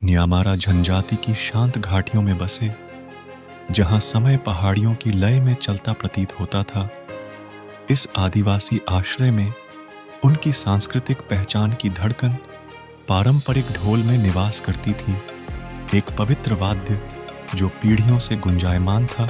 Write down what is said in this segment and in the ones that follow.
न्यामारा जनजाति की शांत घाटियों में बसे, जहां समय पहाड़ियों की लय में चलता प्रतीत होता था। इस आदिवासी आश्रय में उनकी सांस्कृतिक पहचान की धड़कन पारंपरिक ढोल में निवास करती थी, एक पवित्र वाद्य जो पीढ़ियों से गुंजायमान था,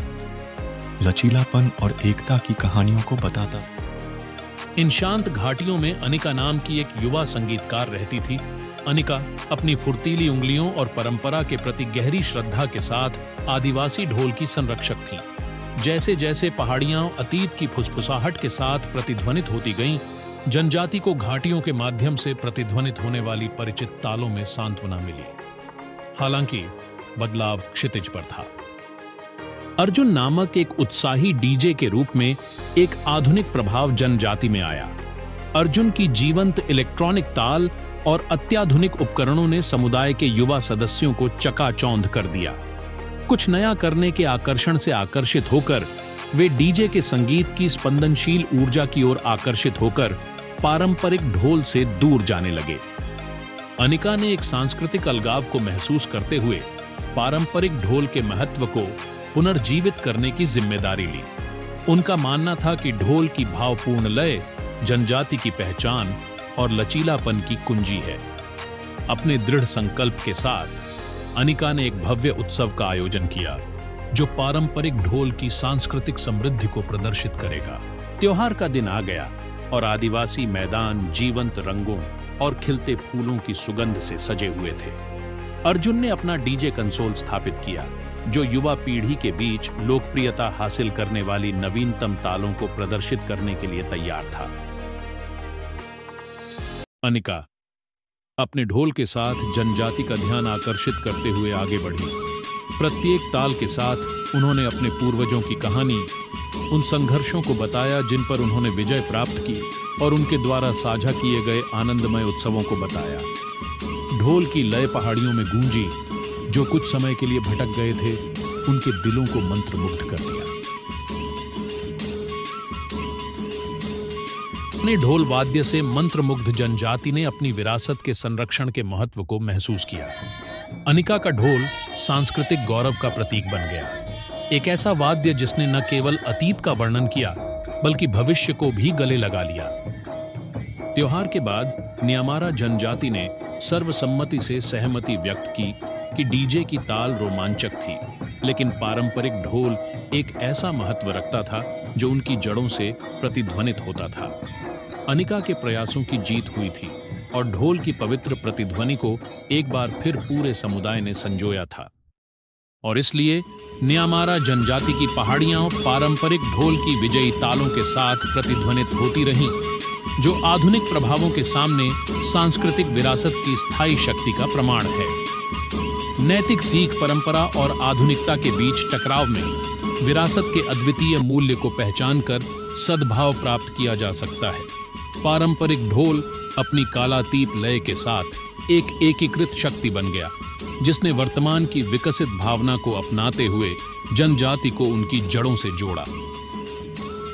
लचीलापन और एकता की कहानियों को बताता था। इन शांत घाटियों में अनिका नाम की एक युवा संगीतकार रहती थी। अनिका अपनी फुर्तीली उंगलियों और परंपरा के प्रति गहरी श्रद्धा के साथ आदिवासी ढोल की संरक्षक थी। जैसे जैसे पहाड़ियां अतीत की फुसफुसाहट के साथ प्रतिध्वनित होती गईं, जनजाति को घाटियों के माध्यम से प्रतिध्वनित होने वाली परिचित तालों में सांत्वना मिली। हालांकि बदलाव क्षितिज पर था। अर्जुन नामक एक उत्साही डीजे के रूप में एक आधुनिक प्रभाव जनजाति में आया। अर्जुन की जीवंत इलेक्ट्रॉनिक ताल और अत्याधुनिक उपकरणों ने समुदाय के युवा सदस्यों को चकाचौंध कर दिया। कुछ नया करने के आकर्षण से आकर्षित होकर वे डीजे के संगीत की स्पंदनशील ऊर्जा की ओर आकर्षित होकर पारंपरिक ढोल से दूर जाने लगे। अनिका ने एक सांस्कृतिक अलगाव को महसूस करते हुए पारंपरिक ढोल के महत्व को पुनर्जीवित करने की जिम्मेदारी ली। उनका मानना था कि ढोल की भावपूर्ण लय जनजाति की पहचान और लचीलापन की कुंजी है। अपने दृढ़ संकल्प के साथ अनिका ने एक भव्य उत्सव का आयोजन किया, जो पारंपरिक ढोल की सांस्कृतिक समृद्धि को प्रदर्शित करेगा। त्योहार का दिन आ गया और आदिवासी मैदान जीवंत रंगों और खिलते फूलों की सुगंध से सजे हुए थे। अर्जुन ने अपना डीजे कंसोल स्थापित किया, जो युवा पीढ़ी के बीच लोकप्रियता हासिल करने वाली नवीनतम तालों को प्रदर्शित करने के लिए तैयार था। अनिका अपने ढोल के साथ जनजाति का ध्यान आकर्षित करते हुए आगे बढ़ी। प्रत्येक ताल के साथ उन्होंने अपने पूर्वजों की कहानी, उन संघर्षों को बताया जिन पर उन्होंने विजय प्राप्त की, और उनके द्वारा साझा किए गए आनंदमय उत्सवों को बताया। ढोल की लय पहाड़ियों में गूंजी, जो कुछ समय के लिए भटक गए थे, उनके दिलों को मंत्रमुग्ध कर दिया। अपने ढोल वाद्य से मंत्रमुग्ध जनजाति ने अपनी विरासत के संरक्षण के महत्व को महसूस किया। अनिका का ढोल सांस्कृतिक गौरव का प्रतीक बन गया, एक ऐसा वाद्य जिसने न केवल अतीत का वर्णन किया, बल्कि भविष्य को भी गले लगा लिया। त्योहार के बाद न्यामारा जनजाति ने सर्वसम्मति से सहमति व्यक्त की कि डीजे की ताल रोमांचक थी, लेकिन पारंपरिक ढोल एक ऐसा महत्व रखता था जो उनकी जड़ों से प्रतिध्वनित होता था। अनिका के प्रयासों की जीत हुई थी और ढोल की पवित्र प्रतिध्वनि को एक बार फिर पूरे समुदाय ने संजोया था। और इसलिए न्यामारा जनजाति की पहाड़ियां पारंपरिक ढोल की विजयी तालों के साथ प्रतिध्वनित होती रहीं, जो आधुनिक प्रभावों के सामने सांस्कृतिक विरासत की स्थायी शक्ति का प्रमाण है। नैतिक सीख, परंपरा और आधुनिकता के बीच टकराव में विरासत के अद्वितीय मूल्य को पहचानकर सद्भाव प्राप्त किया जा सकता है। पारंपरिक ढोल अपनी कालातीत लय के साथ एक एकीकृत शक्ति बन गया, जिसने वर्तमान की विकसित भावना को अपनाते हुए जनजाति को उनकी जड़ों से जोड़ा।